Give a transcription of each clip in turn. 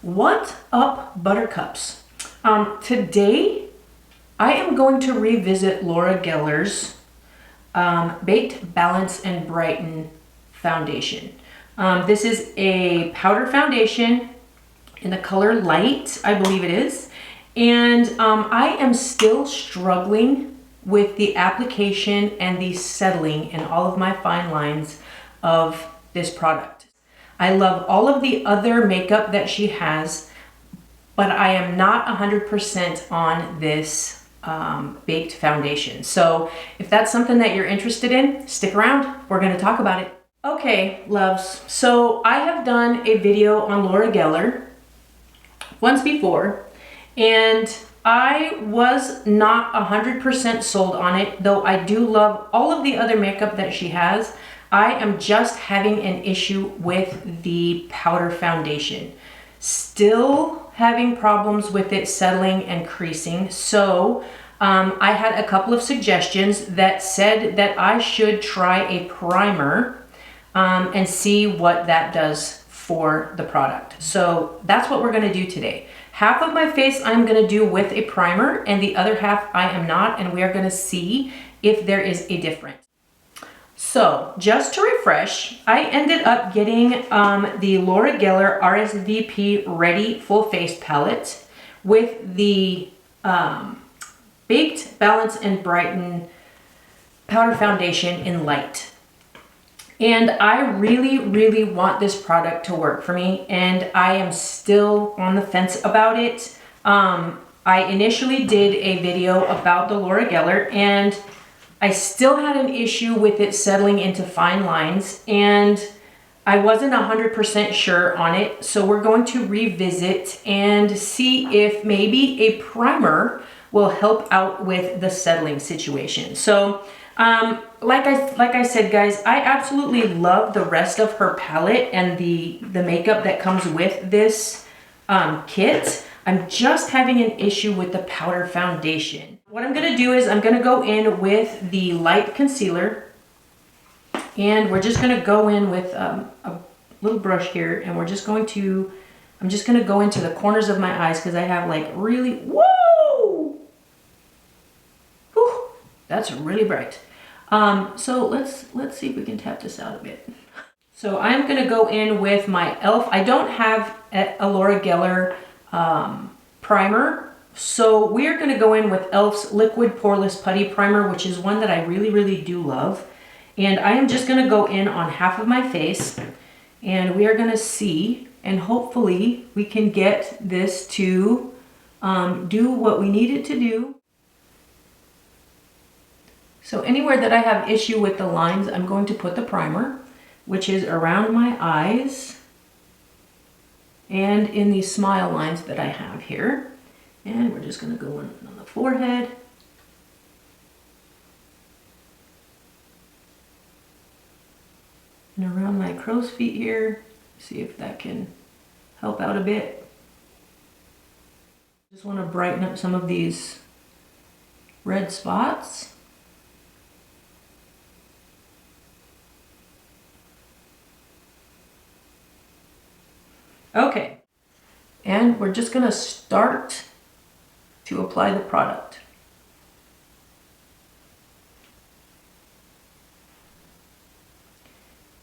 What up, Buttercups? Today I am going to revisit Laura Geller's Baked, Balance, and Brighten foundation. This is a powder foundation in the color light, I believe it is. And I am still struggling with the application and the settling in all of my fine lines of this product. I love all of the other makeup that she has, but I am not 100% on this baked foundation. So if that's something that you're interested in, stick around. We're going to talk about it. Okay, loves. So I have done a video on Laura Geller once before, and I was not 100% sold on it, though I do love all of the other makeup that she has. I am just having an issue with the powder foundation. Still having problems with it settling and creasing. So I had a couple of suggestions that said that I should try a primer and see what that does for the product. So that's what we're gonna do today. Half of my face I'm gonna do with a primer and the other half I am not, and we are gonna see if there is a difference. So just to refresh, I ended up getting the Laura Geller RSVP Ready Full Face Palette with the Baked, Balance, and Brighten Powder Foundation in Light. And I really, really want this product to work for me, and I am still on the fence about it. I initially did a video about the Laura Geller, and I still had an issue with it settling into fine lines, and I wasn't 100% sure on it. So we're going to revisit and see if maybe a primer will help out with the settling situation. So like I said, guys, I absolutely love the rest of her palette and the makeup that comes with this kit. I'm just having an issue with the powder foundation. What I'm gonna do is I'm gonna go in with the light concealer, and we're just gonna go in with a little brush here, and I'm just gonna go into the corners of my eyes because I have like really, whoa! Whew, that's really bright. So let's see if we can tap this out a bit. So I'm gonna go in with my e.l.f. I don't have a Laura Geller primer, so we're gonna go in with e.l.f.'s Liquid Poreless Putty Primer, which is one that I really, really do love. And I am just gonna go in on half of my face, and we are gonna see, and hopefully we can get this to do what we need it to do. So anywhere that I have issue with the lines, I'm going to put the primer, which is around my eyes and in these smile lines that I have here. And we're just going to go in on the forehead. And around my crow's feet here. See if that can help out a bit. Just want to brighten up some of these red spots. Okay, and we're just gonna start to apply the product.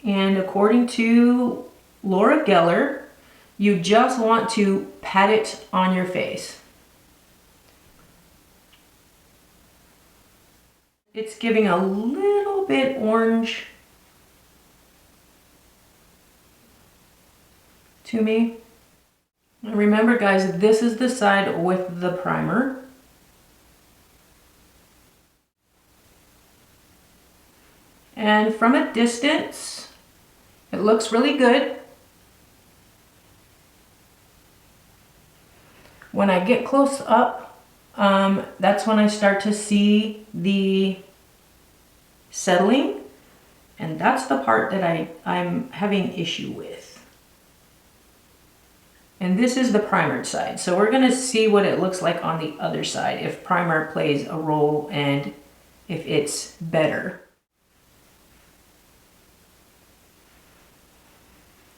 And according to Laura Geller, you just want to pat it on your face. It's giving a little bit orange to me. And remember, guys, this is the side with the primer. And from a distance, it looks really good. When I get close up, that's when I start to see the settling, and that's the part that I'm having issue with. And this is the primered side. So we're gonna see what it looks like on the other side, if primer plays a role and if it's better.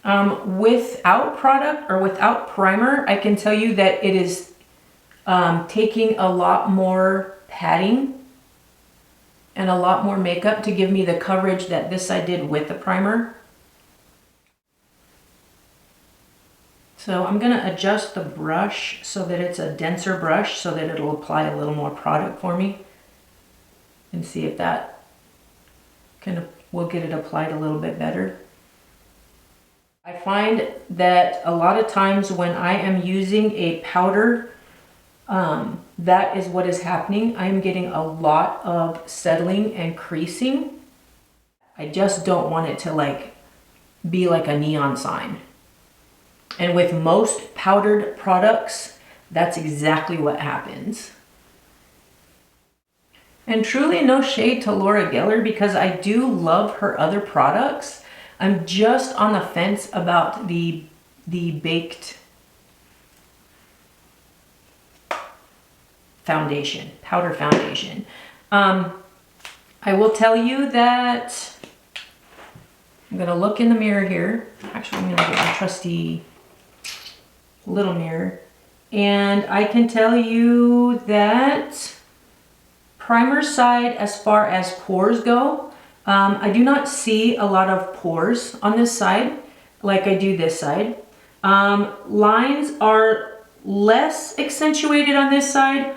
Without product or without primer, I can tell you that it is taking a lot more padding and a lot more makeup to give me the coverage that this I did with the primer. So I'm gonna adjust the brush so that it's a denser brush so that it'll apply a little more product for me, and see if that will get it applied a little bit better. I find that a lot of times when I am using a powder, that is what is happening. I am getting a lot of settling and creasing. I just don't want it to be like a neon sign. And with most powdered products, that's exactly what happens. And truly no shade to Laura Geller, because I do love her other products. I'm just on the fence about the baked foundation, powder foundation. I will tell you that I'm gonna look in the mirror here. Actually, I'm gonna get my trusty little mirror. And I can tell you that primer side, as far as pores go, I do not see a lot of pores on this side like I do this side. Lines are less accentuated on this side,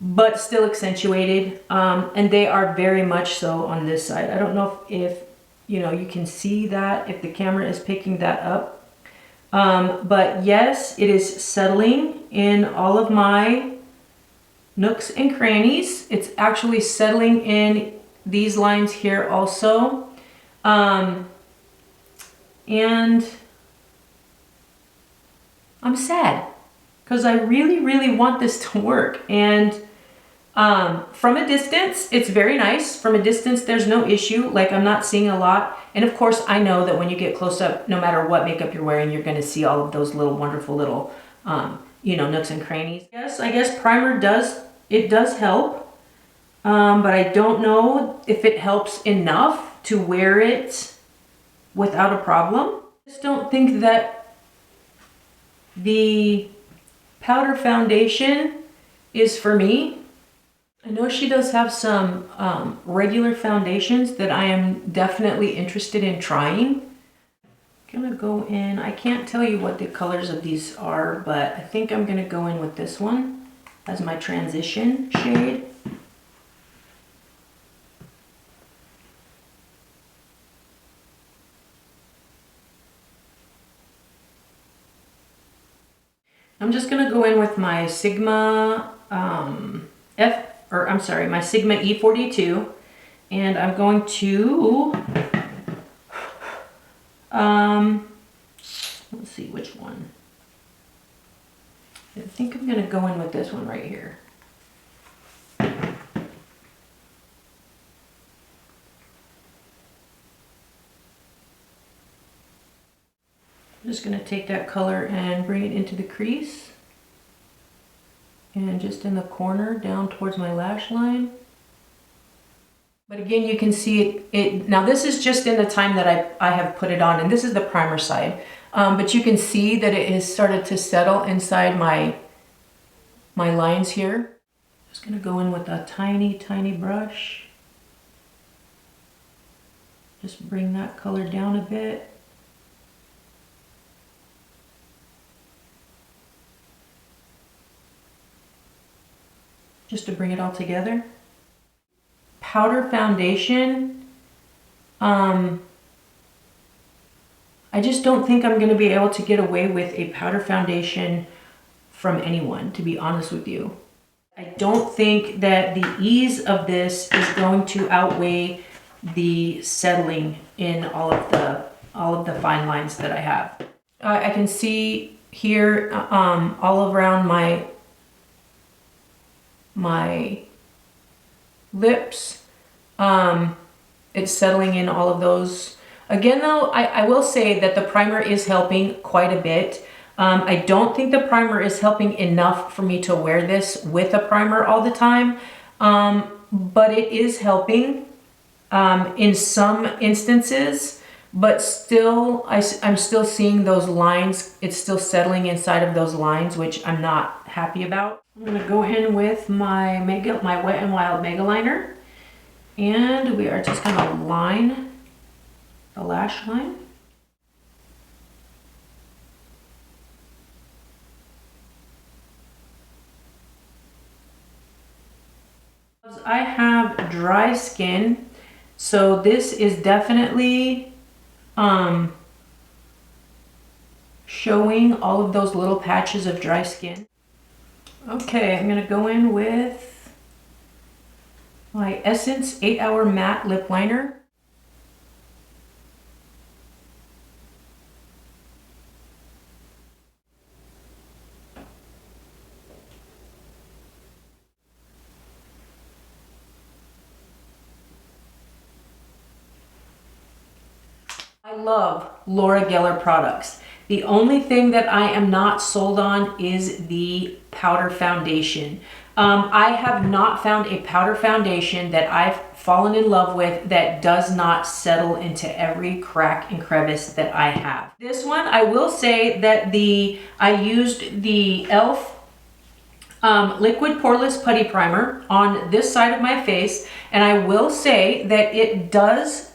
but still accentuated, and they are very much so on this side. I don't know if you can see that, if the camera is picking that up. But yes, it is settling in all of my nooks and crannies. It's actually settling in these lines here also. And I'm sad because I really, really want this to work. And from a distance, it's very nice. From a distance, there's no issue. Like, I'm not seeing a lot. And of course, I know that when you get close up, no matter what makeup you're wearing, you're going to see all of those little wonderful little, nooks and crannies. Yes, I guess primer does help. But I don't know if it helps enough to wear it without a problem. I just don't think that the powder foundation is for me. I know she does have some regular foundations that I am definitely interested in trying. I'm gonna go in, I can't tell you what the colors of these are, but I think I'm gonna go in with this one as my transition shade. I'm just gonna go in with my Sigma my Sigma E42, and I'm going to, let's see which one. I think I'm gonna go in with this one right here. I'm just gonna take that color and bring it into the crease. And just in the corner down towards my lash line. But again, you can see it now this is just in the time that I have put it on, and this is the primer side. But you can see that it has started to settle inside my lines here. Just gonna go in with a tiny, tiny brush. Just bring that color down a bit. Just to bring it all together. Powder foundation, I just don't think I'm gonna be able to get away with a powder foundation from anyone, to be honest with you. I don't think that the ease of this is going to outweigh the settling in all of the fine lines that I have. I can see here all around my lips, it's settling in all of those. Again though, I will say that the primer is helping quite a bit. I don't think the primer is helping enough for me to wear this with a primer all the time, but it is helping in some instances. but still, I'm still seeing those lines. It's still settling inside of those lines, which I'm not happy about. I'm gonna go in with my Wet n Wild Mega Liner, and we are just gonna line the lash line. I have dry skin, so this is definitely showing all of those little patches of dry skin. Okay, I'm gonna go in with my Essence 8-Hour Matte Lip Liner. I love Laura Geller products. The only thing that I am not sold on is the powder foundation. I have not found a powder foundation that I've fallen in love with that does not settle into every crack and crevice that I have. This one, I will say that I used the e.l.f. Liquid Poreless Putty Primer on this side of my face, and I will say that it does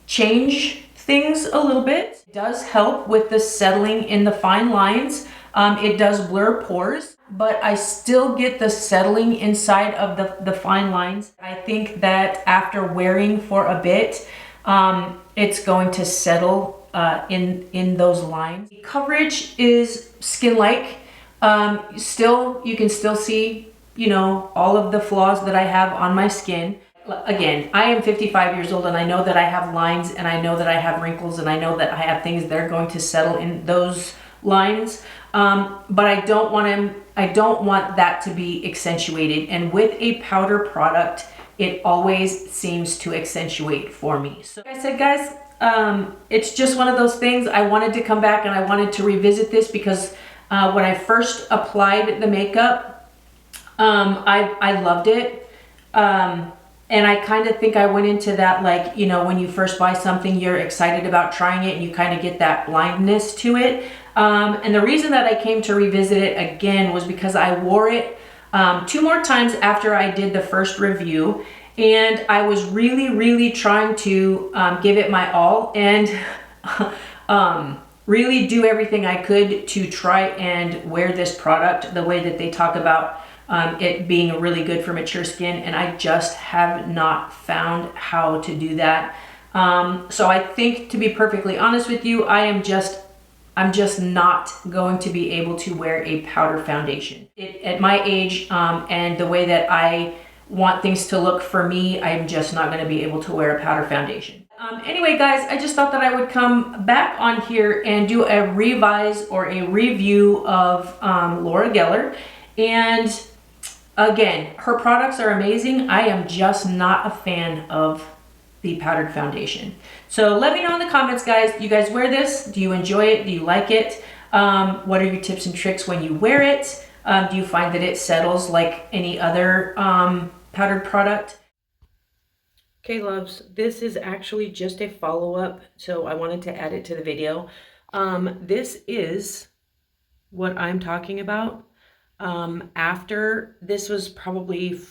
change things a little bit. It does help with the settling in the fine lines. It does blur pores, but I still get the settling inside of the fine lines. I think that after wearing for a bit, it's going to settle in those lines. The coverage is skin-like. You can still see, you know, all of the flaws that I have on my skin. Again, I am 55 years old, and I know that I have lines, and I know that I have wrinkles, and I know that I have things that are going to settle in those lines. But I don't want that to be accentuated. And with a powder product, it always seems to accentuate for me. So like I said, guys, it's just one of those things. I wanted to come back and I wanted to revisit this because when I first applied the makeup, I loved it. And I kind of think I went into that, like, you know, when you first buy something, you're excited about trying it and you kind of get that blindness to it. And the reason that I came to revisit it again was because I wore it 2 more times after I did the first review. And I was really trying to give it my all and really do everything I could to try and wear this product the way that they talk about it being really good for mature skin, and I just have not found how to do that. So I think, to be perfectly honest with you, I'm just not going to be able to wear a powder foundation. At my age and the way that I want things to look for me, I'm just not going to be able to wear a powder foundation. Anyway, guys, I just thought that I would come back on here and do a revise or a review of Laura Geller. And again, her products are amazing. I am just not a fan of the powdered foundation. So let me know in the comments, guys. Do you guys wear this? Do you enjoy it? Do you like it? What are your tips and tricks when you wear it? Do you find that it settles like any other powdered product? Okay, loves, this is actually just a follow-up, so I wanted to add it to the video. This is what I'm talking about. After this was probably,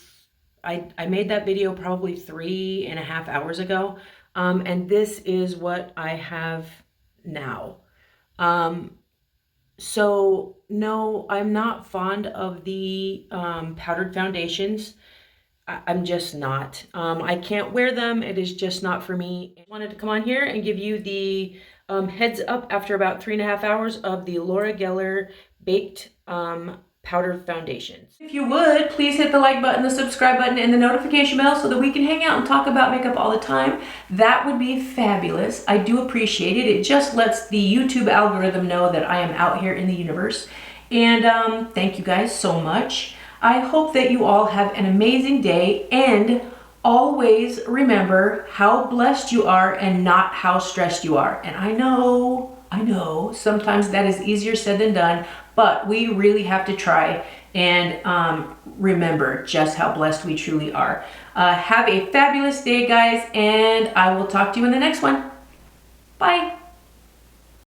I made that video probably 3.5 hours ago. And this is what I have now. So no, I'm not fond of the powdered foundations. I'm just not. I can't wear them. It is just not for me. I wanted to come on here and give you the heads up after about 3.5 hours of the Laura Geller Baked Powder Foundations. If you would, please hit the like button, the subscribe button, and the notification bell so that we can hang out and talk about makeup all the time. That would be fabulous. I do appreciate it. It just lets the YouTube algorithm know that I am out here in the universe. And thank you guys so much. I hope that you all have an amazing day, and always remember how blessed you are and not how stressed you are. And I know, sometimes that is easier said than done, but we really have to try and remember just how blessed we truly are. Have a fabulous day, guys, and I will talk to you in the next one.